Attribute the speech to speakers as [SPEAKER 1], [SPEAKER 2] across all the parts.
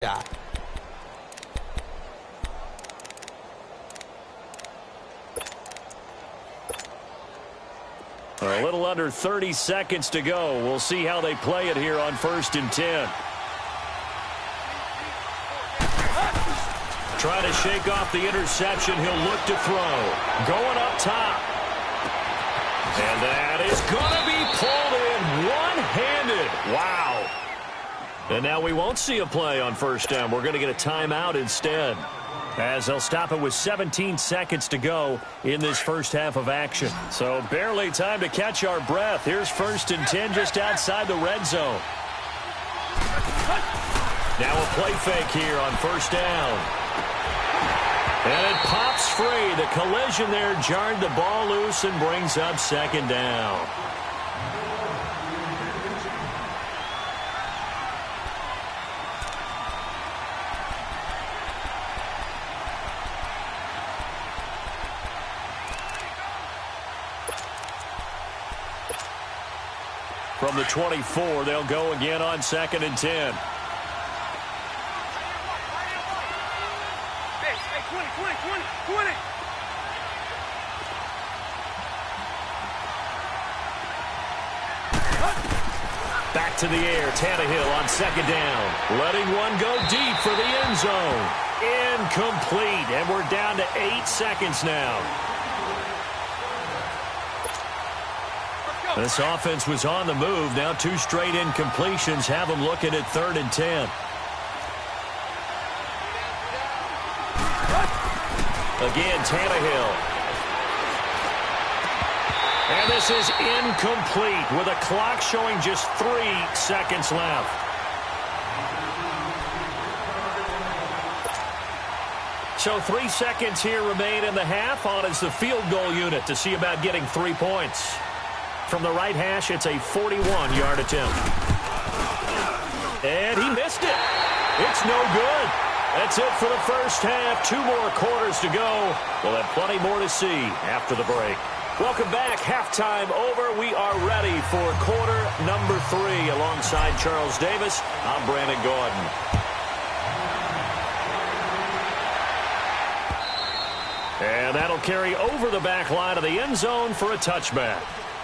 [SPEAKER 1] shot.
[SPEAKER 2] A little under 30 seconds to go. We'll see how they play it here on 1st and 10. Trying to shake off the interception. He'll look to throw. Going up top. And that is going to be pulled in one-handed. Wow. And now we won't see a play on 1st down. We're going to get a timeout instead, as they'll stop it with 17 seconds to go in this first half of action. So barely time to catch our breath. Here's 1st and 10 just outside the red zone. Now a play fake here on 1st down. And it pops free. The collision there jarred the ball loose and brings up 2nd down. From the 24, they'll go again on 2nd and 10. Back to the air, Tannehill on 2nd down. Letting one go deep for the end zone. Incomplete, and we're down to 8 seconds now. This offense was on the move. Now 2 straight incompletions have them looking at 3rd and 10. Again, Tannehill. And this is incomplete with a clock showing just 3 seconds left. So 3 seconds here remain in the half. On is the field goal unit to see about getting 3 points. From the right hash, it's a 41-yard attempt. And he missed it. It's no good. That's it for the first half. 2 more quarters to go. We'll have plenty more to see after the break. Welcome back. Halftime over. We are ready for quarter number 3. Alongside Charles Davis, I'm Brandon Gordon. And that'll carry over the back line of the end zone for a touchback.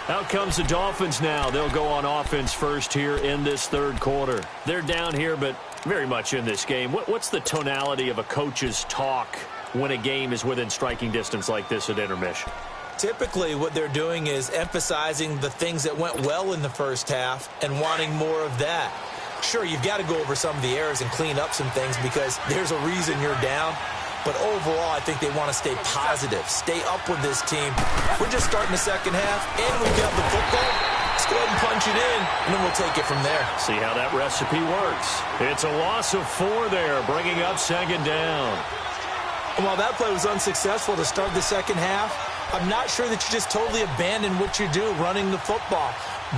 [SPEAKER 2] Out comes the Dolphins now. They'll go on offense first here in this 3rd quarter. They're down here, but very much in this game. What's the tonality of a coach's talk when a game is within striking distance like this at intermission?
[SPEAKER 1] Typically, what they're doing is emphasizing the things that went well in the first half and wanting more of that. Sure, you've got to go over some of the errors and clean up some things because there's a reason you're down. But overall, I think they want to stay positive, stay up with this team. We're just starting the second half, and we've got the football. Let's go ahead and punch it in, and then we'll take it from there.
[SPEAKER 2] See how that recipe works. It's a loss of 4 there, bringing up 2nd down.
[SPEAKER 1] And while that play was unsuccessful to start the second half, I'm not sure that you just totally abandon what you do running the football.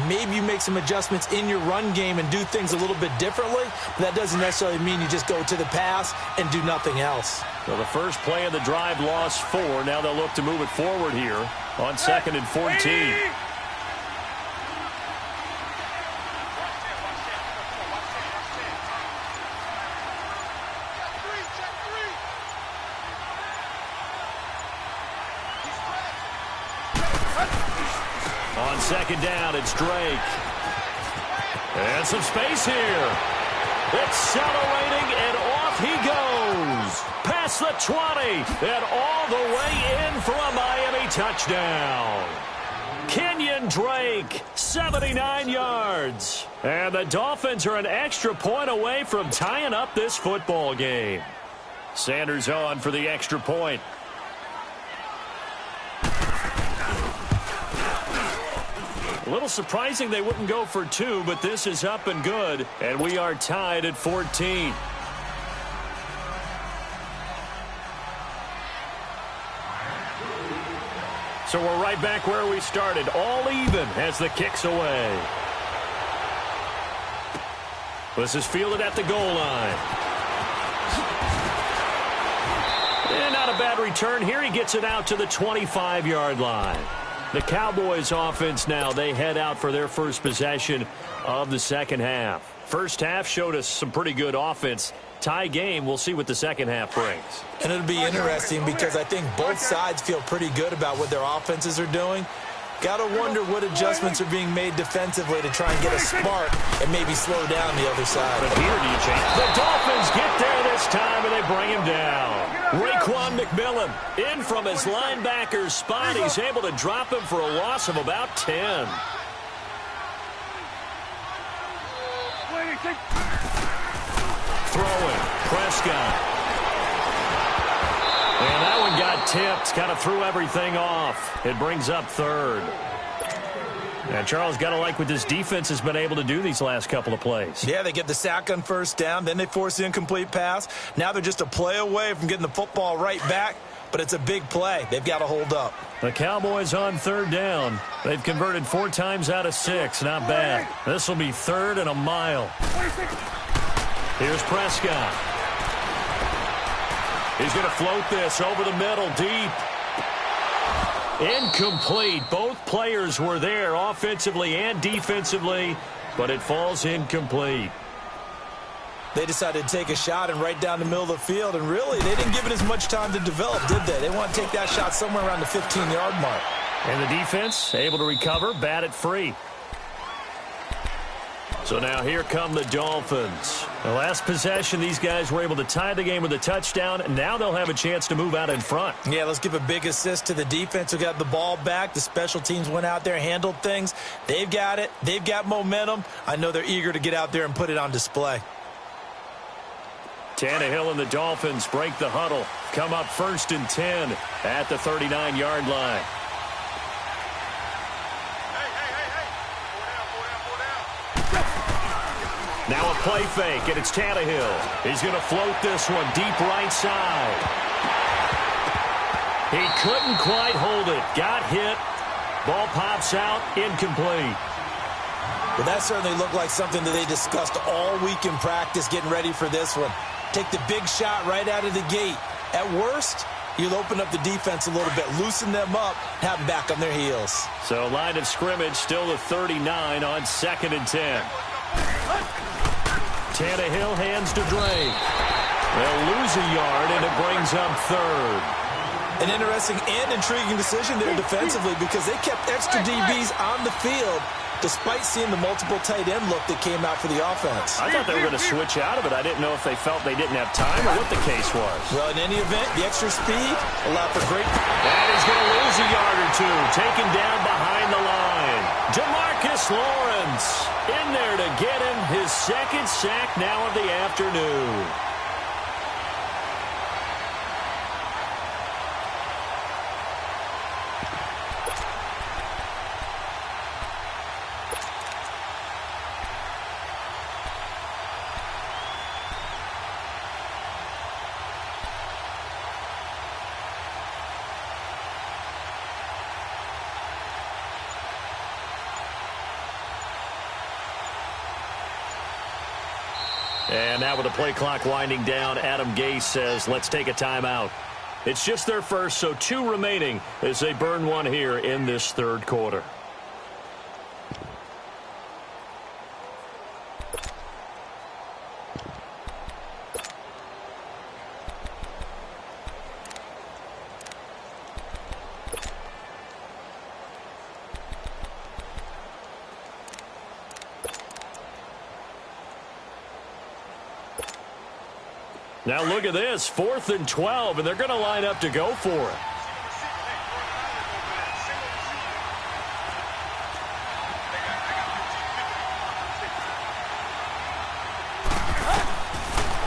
[SPEAKER 1] Maybe you make some adjustments in your run game and do things a little bit differently, but that doesn't necessarily mean you just go to the pass and do nothing else.
[SPEAKER 2] So the first play of the drive lost 4. Now they'll look to move it forward here on 2nd and 14. On 2nd down, it's Drake. And some space here. Accelerating, and off he goes. Past the 20, and all the way in for a Miami touchdown. Kenyon Drake, 79 yards. And the Dolphins are an extra point away from tying up this football game. Sanders on for the extra point. A little surprising they wouldn't go for 2, but this is up and good, and we are tied at 14. So we're right back where we started, all even as the kick's away. This is fielded at the goal line. And not a bad return here. He gets it out to the 25-yard line. The Cowboys offense now, they head out for their first possession of the second half. First half showed us some pretty good offense. Tie game, we'll see what the second half brings.
[SPEAKER 1] And it'll be interesting because I think both sides feel pretty good about what their offenses are doing. Got to wonder what adjustments are being made defensively to try and get a spark and maybe slow down the other side.
[SPEAKER 2] But here, do you change? The Dolphins get there this time, and they bring him down. Raekwon McMillan in from his linebacker's spot. He's able to drop him for a loss of about 10. Throwing, Prescott. And that one got tipped, kind of threw everything off. It brings up third. And Charles, got to like what this defense has been able to do these last couple of plays.
[SPEAKER 1] Yeah, they get the sack on first down, then they force the incomplete pass. Now they're just a play away from getting the football right back, but it's a big play. They've got to hold up.
[SPEAKER 2] The Cowboys on third down. They've converted 4 times out of 6. Not bad. This will be third and a mile. Here's Prescott. He's going to float this over the middle, deep. Incomplete. Both players were there offensively and defensively, but it falls incomplete.
[SPEAKER 1] They decided to take a shot and right down the middle of the field, and really, they didn't give it as much time to develop, did they? They want to take that shot somewhere around the 15-yard mark.
[SPEAKER 2] And the defense able to recover, bat it free. So now here come the Dolphins. The last possession, these guys were able to tie the game with a touchdown. Now they'll have a chance to move out in front.
[SPEAKER 1] Yeah, let's give a big assist to the defense who got the ball back. The special teams went out there, handled things. They've got it. They've got momentum. I know they're eager to get out there and put it on display.
[SPEAKER 2] Tannehill and the Dolphins break the huddle. Come up 1st and 10 at the 39-yard line. Now a play fake, and it's Tannehill. He's going to float this one deep right side. He couldn't quite hold it. Got hit. Ball pops out. Incomplete.
[SPEAKER 1] Well, that certainly looked like something that they discussed all week in practice getting ready for this one. Take the big shot right out of the gate. At worst, you'll open up the defense a little bit, loosen them up, have them back on their heels.
[SPEAKER 2] So line of scrimmage still the 39 on 2nd and 10. Tannehill hands to Drake. They'll lose a yard, and it brings up third.
[SPEAKER 1] An interesting and intriguing decision there defensively because they kept extra DBs on the field despite seeing the multiple tight end look that came out for the offense.
[SPEAKER 2] I thought they were going to switch out of it. I didn't know if they felt they didn't have time or what the case was.
[SPEAKER 1] Well, in any event, the extra speed allowed for great...
[SPEAKER 2] And he's going to lose a yard or two, taken down behind the line. Demarcus Lawrence in there to get him his 2nd sack now of the afternoon. And now with the play clock winding down, Adam Gase says, let's take a timeout. It's just their first, so 2 remaining as they burn one here in this 3rd quarter. Now look at this, 4th and 12, and they're going to line up to go for it.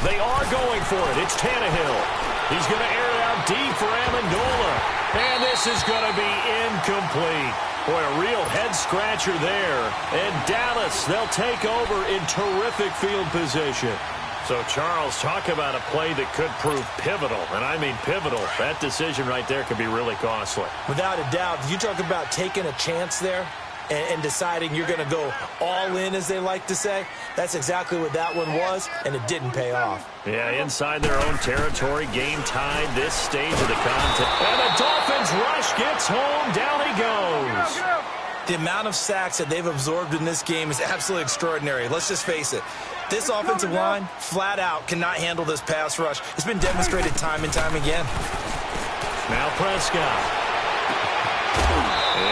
[SPEAKER 2] They are going for it. It's Tannehill. He's going to air it out deep for Amendola. And this is going to be incomplete. Boy, a real head-scratcher there. And Dallas, they'll take over in terrific field position. So, Charles, talk about a play that could prove pivotal, and I mean pivotal. That decision right there could be really costly.
[SPEAKER 1] Without a doubt. You talk about taking a chance there. and deciding you're going to go all in, as they like to say. That's exactly what that one was, and it didn't pay off.
[SPEAKER 2] Yeah, inside their own territory, game tied this stage of the contest. And the Dolphins rush gets home. Down he goes.
[SPEAKER 1] The amount of sacks that they've absorbed in this game is absolutely extraordinary. Let's just face it. This offensive line, flat out, cannot handle this pass rush. It's been demonstrated time and time again.
[SPEAKER 2] Now Prescott.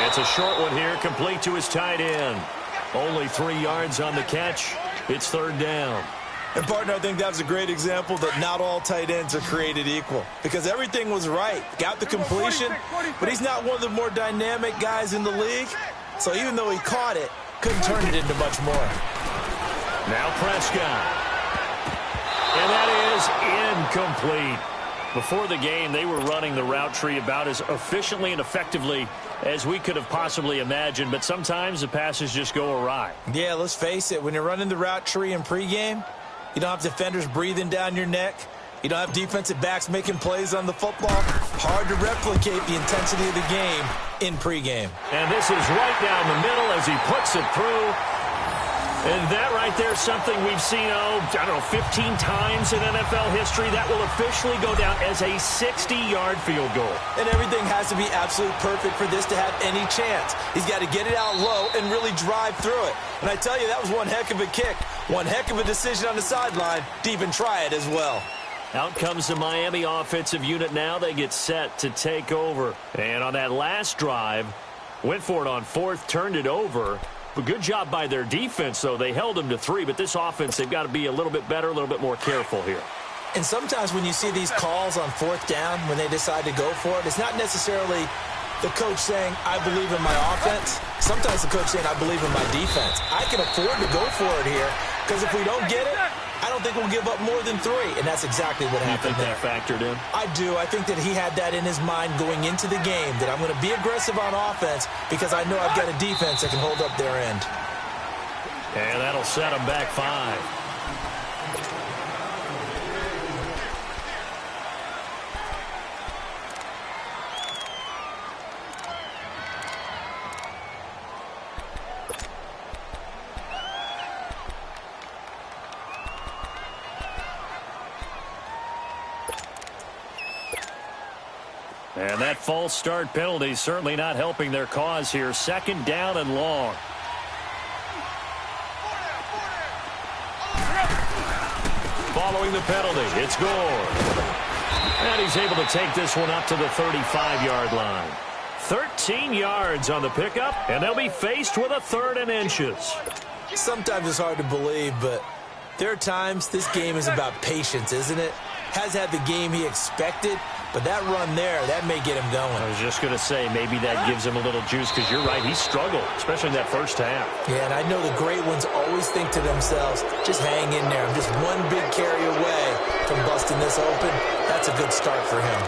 [SPEAKER 2] It's a short one here, complete to his tight end. Only 3 yards on the catch. It's third down.
[SPEAKER 1] And, partner, I think that was a great example that not all tight ends are created equal, because everything was right. Got the completion, but he's not one of the more dynamic guys in the league. So even though he caught it, couldn't turn it into much more.
[SPEAKER 2] Now Prescott. And that is incomplete. Before the game, they were running the route tree about as efficiently and effectively as we could have possibly imagined, but sometimes the passes just go awry.
[SPEAKER 1] Yeah, let's face it. When you're running the route tree in pregame, you don't have defenders breathing down your neck. You don't have defensive backs making plays on the football. Hard to replicate the intensity of the game in pregame.
[SPEAKER 2] And this is right down the middle as he puts it through. And that right there is something we've seen, 15 times in NFL history. That will officially go down as a 60-yard field goal.
[SPEAKER 1] And everything has to be absolutely perfect for this to have any chance. He's got to get it out low and really drive through it. And I tell you, that was one heck of a kick. One heck of a decision on the sideline to even try it as well.
[SPEAKER 2] Out comes the Miami offensive unit now. They get set to take over. And on that last drive, went for it on fourth, turned it over. But good job by their defense, though. They held them to 3, but this offense, they've got to be a little bit better, a little bit more careful here.
[SPEAKER 1] And sometimes when you see these calls on fourth down, when they decide to go for it, it's not necessarily the coach saying, I believe in my offense. Sometimes the coach saying, I believe in my defense. I can afford to go for it here, because if we don't get it, I don't think we'll give up more than 3, and that's exactly what happened there.
[SPEAKER 2] You think that factored in?
[SPEAKER 1] I do. I think that he had that in his mind going into the game, that I'm going to be aggressive on offense because I know I've got a defense that can hold up their end.
[SPEAKER 2] And that'll set them back 5. And that false start penalty certainly not helping their cause here. Second down and long. Following the penalty, it's Gore. And he's able to take this one up to the 35-yard line. 13 yards on the pickup, and they'll be faced with a 3rd and inches.
[SPEAKER 1] Sometimes it's hard to believe, but there are times this game is about patience, isn't it? Has had the game he expected, but that run there, that may get him going.
[SPEAKER 2] I was just going to say, maybe that gives him a little juice, because you're right, he struggled, especially in that first half.
[SPEAKER 1] Yeah, and I know the great ones always think to themselves, just hang in there. I'm just one big carry away from busting this open. That's a good start for him.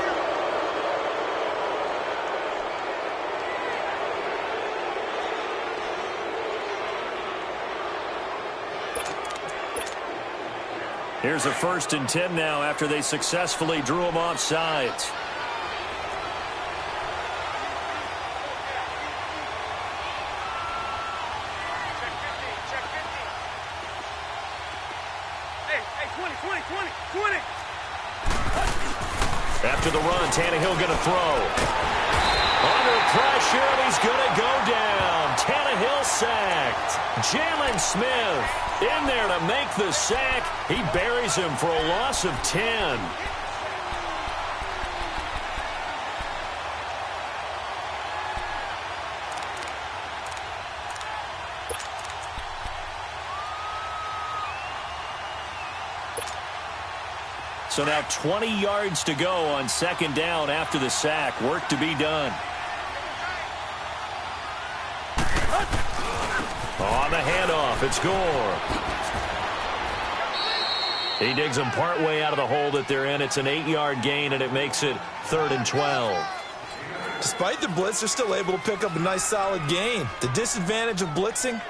[SPEAKER 2] Here's a 1st and 10 now after they successfully drew him off sides. After the run, Tannehill going to throw. Under pressure, and he's going to go down. Tannehill sacked. Jalen Smith in there to make the sack. He buries him for a loss of 10. So now 20 yards to go on 2nd down after the sack. Work to be done. On the handoff, it's Gore. He digs them partway out of the hole that they're in. It's an 8-yard gain, and it makes it 3rd and 12.
[SPEAKER 1] Despite the blitz, they're still able to pick up a nice, solid gain. The disadvantage of blitzing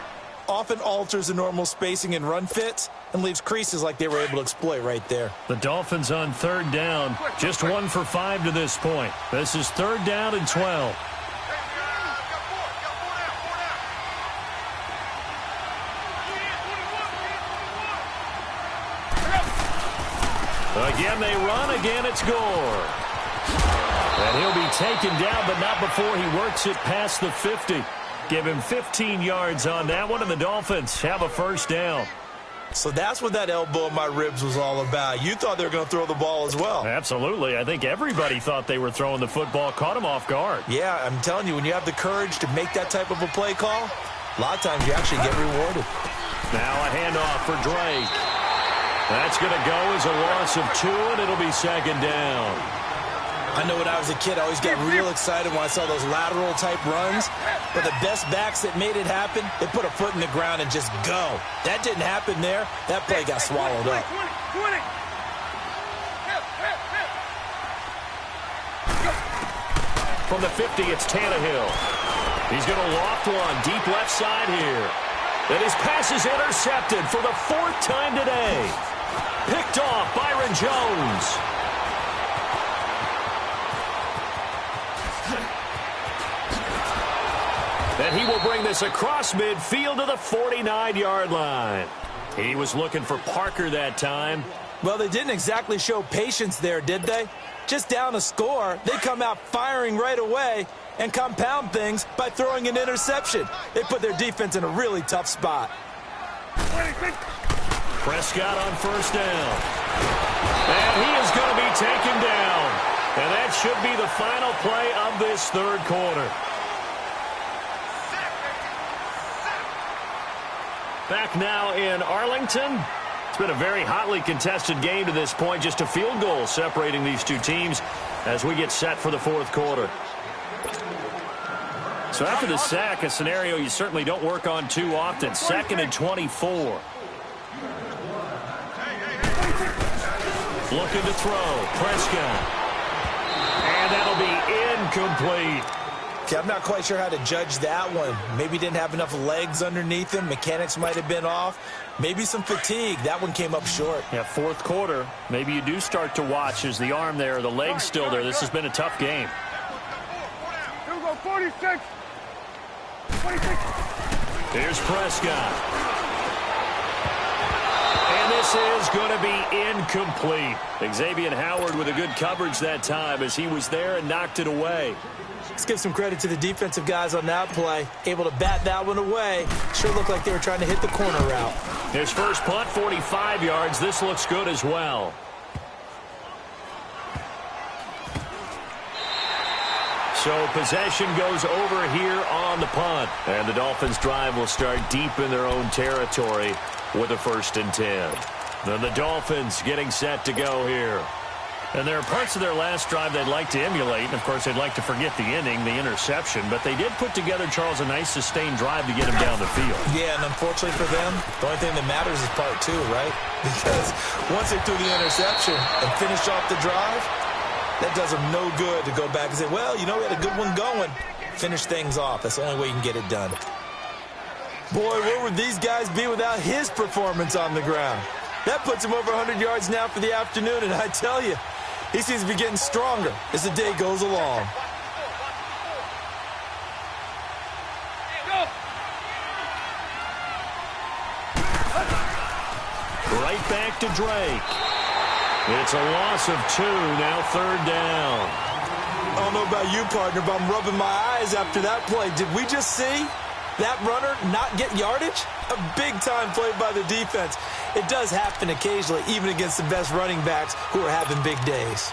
[SPEAKER 1] often alters the normal spacing and run fits and leaves creases like they were able to exploit right there.
[SPEAKER 2] The Dolphins on 3rd down, just 1 for 5 to this point. This is 3rd down and 12. Again, they run. Again, it's Gore. And he'll be taken down, but not before he works it past the 50. Give him 15 yards on that one, and the Dolphins have a first down.
[SPEAKER 1] So that's what that elbow in my ribs was all about. You thought they were going to throw the ball as well.
[SPEAKER 2] Absolutely. I think everybody thought they were throwing the football, caught him off guard.
[SPEAKER 1] Yeah, I'm telling you, when you have the courage to make that type of a play call, a lot of times you actually get rewarded.
[SPEAKER 2] Now a handoff for Drake. That's going to go as a loss of 2, and it'll be second down.
[SPEAKER 1] I know when I was a kid, I always got real excited when I saw those lateral-type runs. But the best backs that made it happen, they put a foot in the ground and just go. That didn't happen there. That play got swallowed up.
[SPEAKER 2] From the 50, it's Tannehill. He's going to loft one deep left side here. And his pass is intercepted for the 4th time today. Picked off Byron Jones. And he will bring this across midfield to the 49-yard line. He was looking for Parker that time.
[SPEAKER 1] Well, they didn't exactly show patience there, did they? Just down a score, they come out firing right away and compound things by throwing an interception. They put their defense in a really tough spot.
[SPEAKER 2] Prescott on first down. And he is going to be taken down. And that should be the final play of this third quarter. Back now in Arlington. It's been a very hotly contested game to this point. Just a field goal separating these two teams as we get set for the fourth quarter. So after the sack, a scenario you certainly don't work on too often. 2nd and 24. Looking to throw. Prescott. And that'll be incomplete.
[SPEAKER 1] Okay, I'm not quite sure how to judge that one. Maybe didn't have enough legs underneath him. Mechanics might have been off. Maybe some fatigue. That one came up short.
[SPEAKER 2] Yeah, fourth quarter. Maybe you do start to watch as the arm there, the leg's still there. This has been a tough game.
[SPEAKER 3] 46.
[SPEAKER 2] Here's Prescott. And this is going to be incomplete. Xavier Howard with a good coverage that time as he was there and knocked it away.
[SPEAKER 1] Let's give some credit to the defensive guys on that play. Able to bat that one away. Sure looked like they were trying to hit the corner route.
[SPEAKER 2] His first punt, 45 yards. This looks good as well. So possession goes over here on the punt. And the Dolphins' drive will start deep in their own territory with a 1st and 10. Then the Dolphins getting set to go here. And there are parts of their last drive they'd like to emulate. And, of course, they'd like to forget the inning, the interception. But they did put together, Charles, a nice sustained drive to get him down the field.
[SPEAKER 1] Yeah, and unfortunately for them, the only thing that matters is part 2, right? Because once they threw the interception and finished off the drive, that does them no good to go back and say, well, you know, we had a good one going. Finish things off. That's the only way you can get it done. Boy, where would these guys be without his performance on the ground? That puts him over 100 yards now for the afternoon, and I tell you, he seems to be getting stronger as the day goes along.
[SPEAKER 2] Right back to Drake. It's a loss of 2, now 3rd down.
[SPEAKER 1] I don't know about you, partner, but I'm rubbing my eyes after that play. Did we just see that runner not get yardage? A big-time play by the defense. It does happen occasionally, even against the best running backs who are having big days.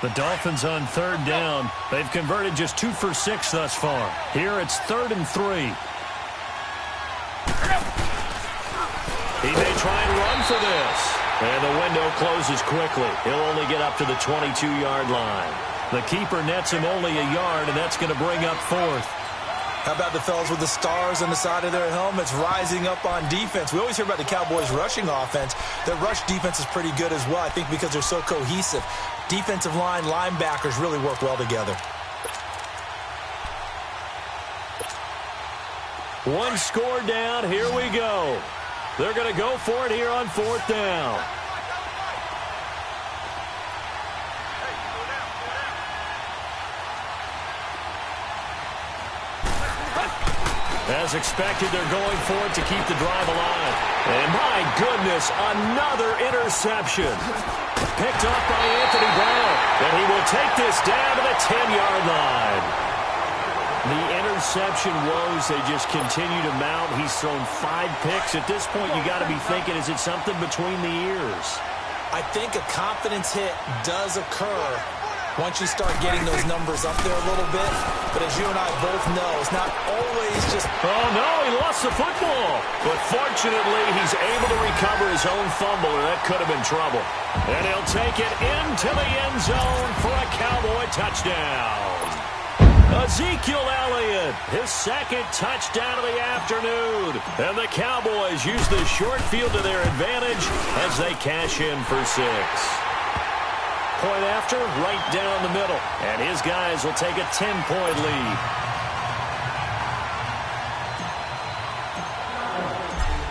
[SPEAKER 2] The Dolphins on 3rd down. They've converted just 2 for 6 thus far. Here it's 3rd and 3. He may try and run for this. And the window closes quickly. He'll only get up to the 22-yard line. The keeper nets him only a yard, and that's going to bring up 4th.
[SPEAKER 1] How about the fellas with the stars on the side of their helmets rising up on defense? We always hear about the Cowboys' rushing offense. Their rush defense is pretty good as well, I think, because they're so cohesive. Defensive line, linebackers really work well together.
[SPEAKER 2] One score down. Here we go. They're going to go for it here on 4th down. As expected, they're going for it to keep the drive alive. And my goodness, another interception. Picked up by Anthony Brown. And he will take this down to the 10-yard line. The interception woes, they just continue to mount. He's thrown 5 picks. At this point, you got to be thinking, is it something between the ears?
[SPEAKER 1] I think a confidence hit does occur once you start getting those numbers up there a little bit. But as you and I both know, it's not always just...
[SPEAKER 2] Oh, no, he lost the football. But fortunately, he's able to recover his own fumble, or that could have been trouble. And he'll take it into the end zone for a Cowboy touchdown. Ezekiel Elliott, his second touchdown of the afternoon. And the Cowboys use the short field to their advantage as they cash in for 6. Point after, right down the middle. And his guys will take a 10-point lead.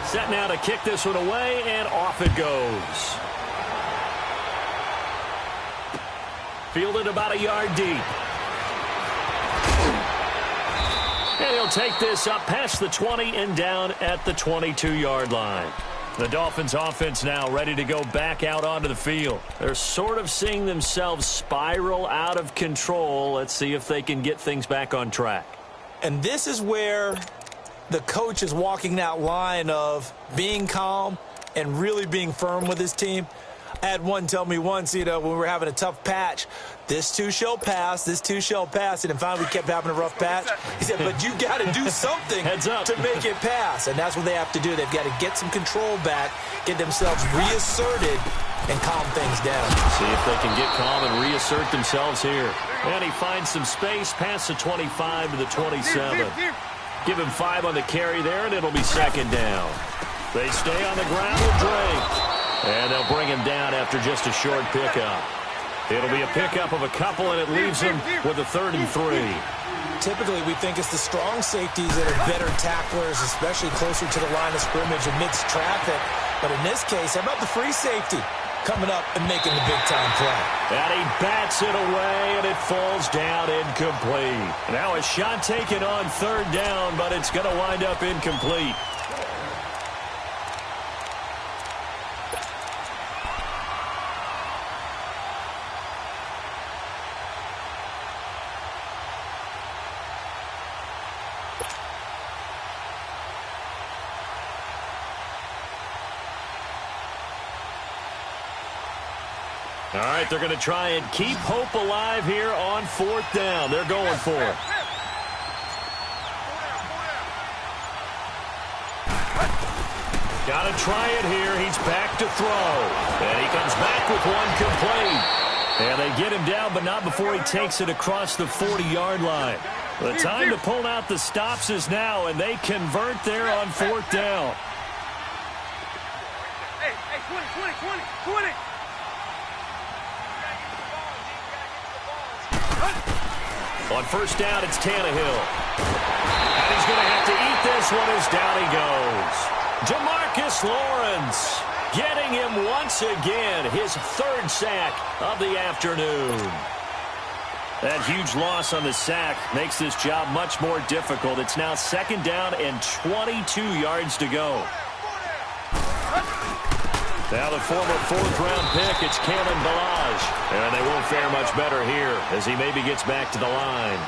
[SPEAKER 2] Set now to kick this one away, and off it goes. Fielded about a yard deep. And he'll take this up past the 20 and down at the 22-yard line. The Dolphins offense now ready to go back out onto the field. They're sort of seeing themselves spiral out of control. Let's see if they can get things back on track.
[SPEAKER 1] And this is where the coach is walking that line of being calm and really being firm with his team. I had one tell me once, when we were having a tough patch, this too shall pass, this too shall pass. And then finally we kept having a rough patch. He said, but you got to do something to make it pass. And that's what they have to do. They've got to get some control back, get themselves reasserted, and calm things down.
[SPEAKER 2] See if they can get calm and reassert themselves here. And he finds some space past the 25 to the 27. Give him 5 on the carry there, and it'll be second down. They stay on the ground with Drake. And they'll bring him down after just a short pickup. It'll be a pickup of a couple, and it leaves him with a 3rd and 3.
[SPEAKER 1] Typically, we think it's the strong safeties that are better tacklers, especially closer to the line of scrimmage amidst traffic. But in this case, how about the free safety coming up and making the big-time play?
[SPEAKER 2] And he bats it away, and it falls down incomplete. Now a shot taken on 3rd down, but it's going to wind up incomplete. All right, they're going to try and keep hope alive here on 4th down. They're going for it. Got to try it here. He's back to throw. And he comes back with one complete. And they get him down, but not before he takes it across the 40-yard line. The time to pull out the stops is now, and they convert there on 4th down.
[SPEAKER 3] Hey, 20.
[SPEAKER 2] On 1st down, it's Tannehill. And he's going to have to eat this one as down he goes. Demarcus Lawrence getting him once again, his 3rd sack of the afternoon. That huge loss on the sack makes this job much more difficult. It's now 2nd down and 22 yards to go. Now the former 4th-round pick, it's Kalen Ballage. And they won't fare much better here as he maybe gets back to the line.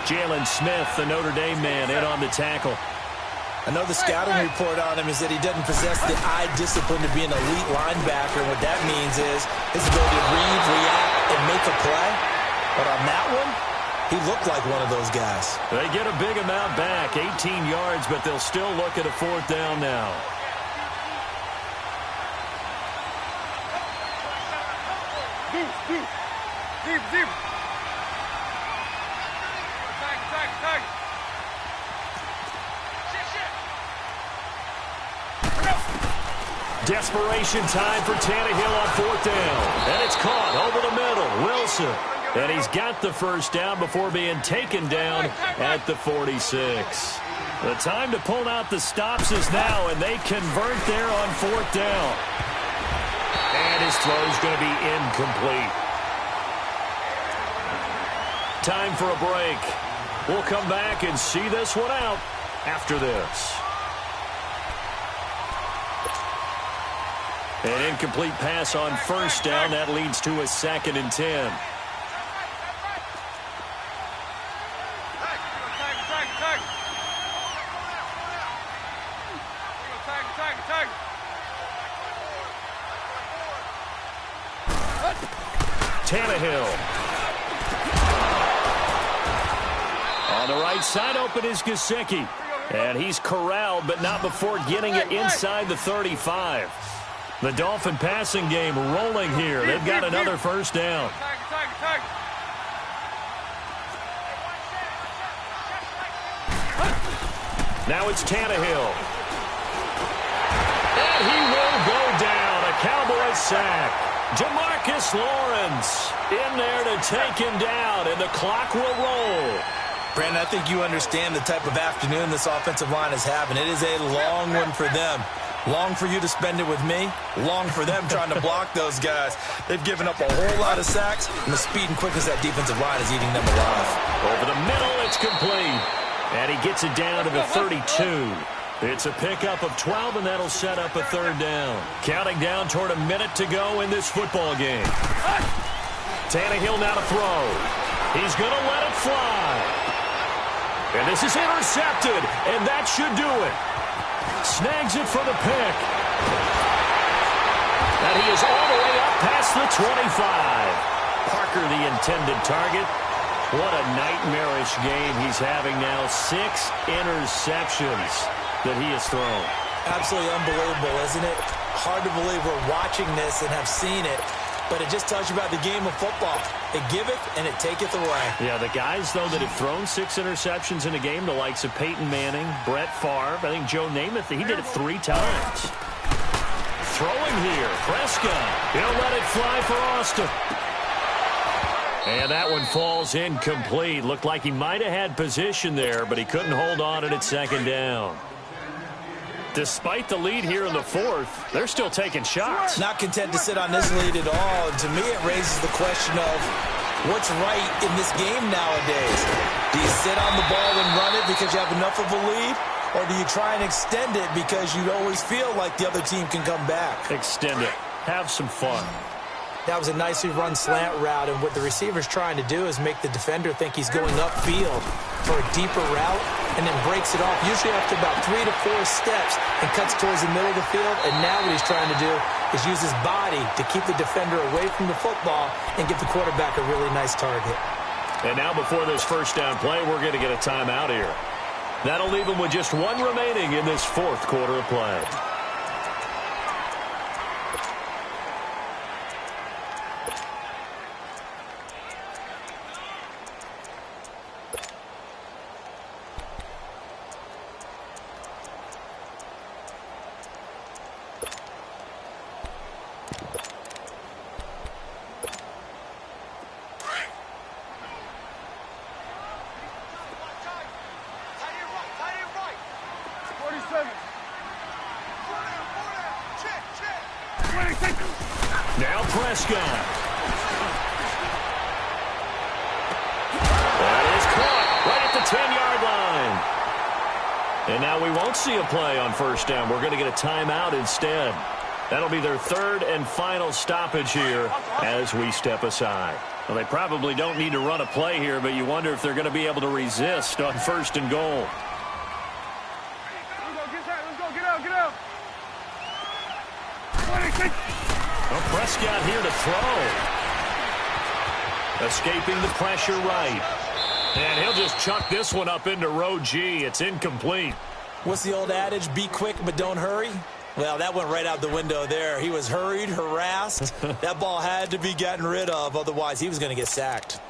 [SPEAKER 2] Jalen Smith, the Notre Dame man, in on the tackle.
[SPEAKER 1] I know the scouting report on him is that he doesn't possess the eye discipline to be an elite linebacker. And what that means is his ability to read, react, and make a play. But on that one, he looked like one of those guys. They
[SPEAKER 2] get a big amount back, 18 yards, but they'll still look at a 4th down now.
[SPEAKER 3] Deep. Tag.
[SPEAKER 2] Desperation time for Tannehill on 4th down. And it's caught over the middle. Wilson. And he's got the 1st down before being taken down at the 46. The time to pull out the stops is now, and they convert there on 4th down. And his throw is going to be incomplete. Time for a break. We'll come back and see this one out after this. An incomplete pass on first down. That leads to a 2nd and 10. Tannehill. On the right side, open is Gesicki. And he's corralled, but not before getting it inside the 35. The Dolphin passing game rolling here. They've got another first down. Now it's Tannehill. And he will go down. A Cowboys sack. Demarcus Lawrence in there to take him down, and the clock will roll.
[SPEAKER 1] Brandon, I think you understand the type of afternoon this offensive line is having. It is a long one for them. Long for you to spend it with me. Long for them trying to block those guys. They've given up a whole lot of sacks, and the speed and quickness of that defensive line is eating them alive.
[SPEAKER 2] Over the middle, it's complete. And he gets it down to the 32. It's a pickup of 12, and that'll set up a 3rd down. Counting down toward a minute to go in this football game. Tannehill now to throw. He's going to let it fly. And this is intercepted, and that should do it. Snags it for the pick. And he is all the way up past the 25. Parker, the intended target. What a nightmarish game he's having now. 6 interceptions that he has thrown.
[SPEAKER 1] Absolutely unbelievable, isn't it? Hard to believe we're watching this and have seen it, but it just tells you about the game of football. It giveth and it taketh away.
[SPEAKER 2] Yeah, the guys, though, that have thrown 6 interceptions in a game, the likes of Peyton Manning, Brett Favre, I think Joe Namath, he did it 3 times. Throwing here, Prescott. He'll let it fly for Austin. And that one falls incomplete. Looked like he might have had position there, but he couldn't hold on at 2nd down. Despite the lead here in the 4th, they're still taking shots.
[SPEAKER 1] Not content to sit on this lead at all. And to me, it raises the question of what's right in this game nowadays. Do you sit on the ball and run it because you have enough of a lead? Or do you try and extend it because you always feel like the other team can come back?
[SPEAKER 2] Extend it. Have some fun.
[SPEAKER 1] That was a nicely run slant route, and what the receiver's trying to do is make the defender think he's going upfield for a deeper route, and then breaks it off, usually after about 3 to 4 steps, and cuts towards the middle of the field. And now what he's trying to do is use his body to keep the defender away from the football and give the quarterback a really nice target.
[SPEAKER 2] And now before this first down play, we're going to get a timeout here. That'll leave him with just 1 remaining in this 4th quarter of play. Now Prescott. That is caught right at the 10-yard line. And now we won't see a play on first down. We're going to get a timeout instead. That'll be their 3rd and final stoppage here as we step aside. Well, they probably don't need to run a play here, but you wonder if they're going to be able to resist on 1st and goal. Well, Prescott here to throw. Escaping the pressure right. And he'll just chuck this one up into row G. It's incomplete.
[SPEAKER 1] What's the old adage? Be quick, but don't hurry. Well, that went right out the window there. He was hurried, harassed. That ball had to be gotten rid of. Otherwise, he was going to get sacked.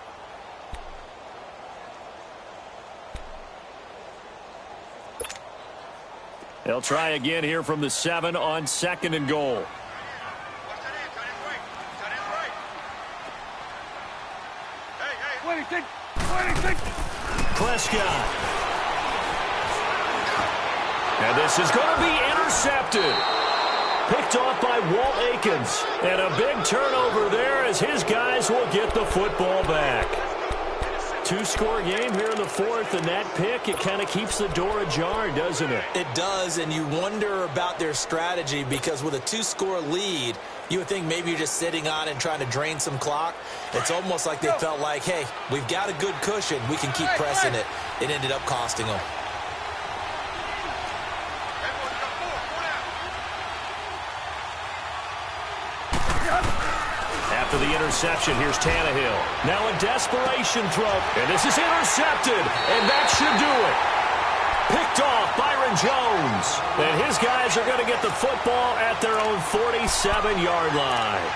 [SPEAKER 2] They'll try again here from the 7 on 2nd and goal. Prescott. And this is going to be intercepted. Picked off by Walt Aikens. And a big turnover there as his guys will get the football back. two-score game here in the fourth, and that pick, it kind of keeps the door ajar, doesn't it?
[SPEAKER 1] It does, and you wonder about their strategy because with a two-score lead, you would think maybe you're just sitting on it and trying to drain some clock. It's almost like they felt like, hey, we've got a good cushion. We can keep pressing it. It ended up costing them.
[SPEAKER 2] After the interception, here's Tannehill. Now a desperation throw, and this is intercepted, and that should do it. Picked off Byron Jones, and his guys are going to get the football at their own 47-yard line.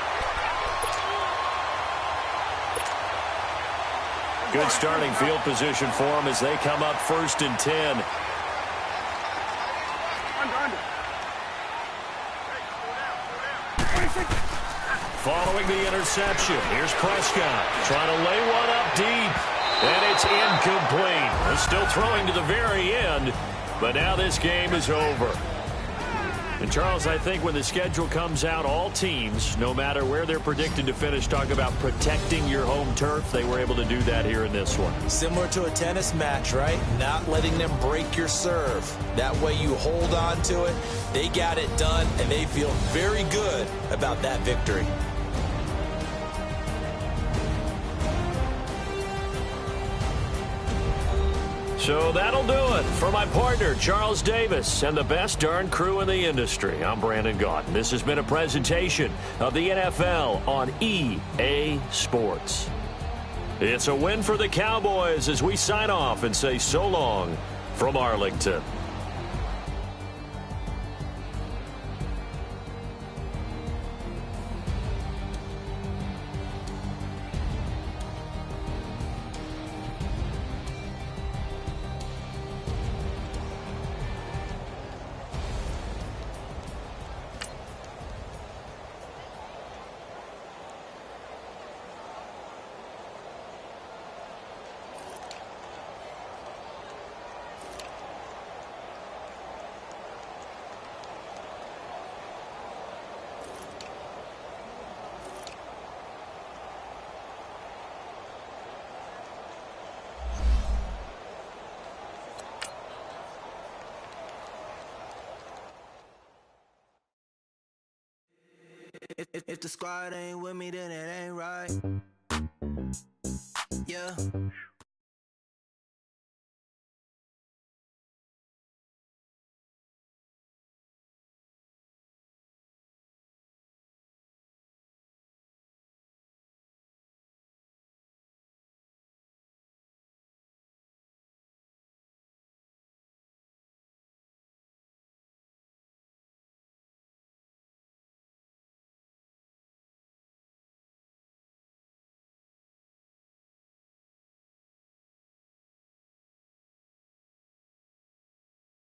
[SPEAKER 2] Good starting field position for them as they come up 1st and 10. Following the interception, here's Prescott trying to lay one up deep, and it's incomplete. They're still throwing to the very end, but now this game is over. And, Charles, I think when the schedule comes out, all teams, no matter where they're predicted to finish, talk about protecting your home turf. They were able to do that here in this one.
[SPEAKER 1] Similar to a tennis match, right? Not letting them break your serve. That way you hold on to it. They got it done, and they feel very good about that victory.
[SPEAKER 2] So that'll do it for my partner, Charles Davis, and the best darn crew in the industry. I'm Brandon Gaunt. This has been a presentation of the NFL on EA Sports. It's a win for the Cowboys as we sign off and say so long from Arlington.
[SPEAKER 4] If the squad ain't with me, then it ain't right. Yeah.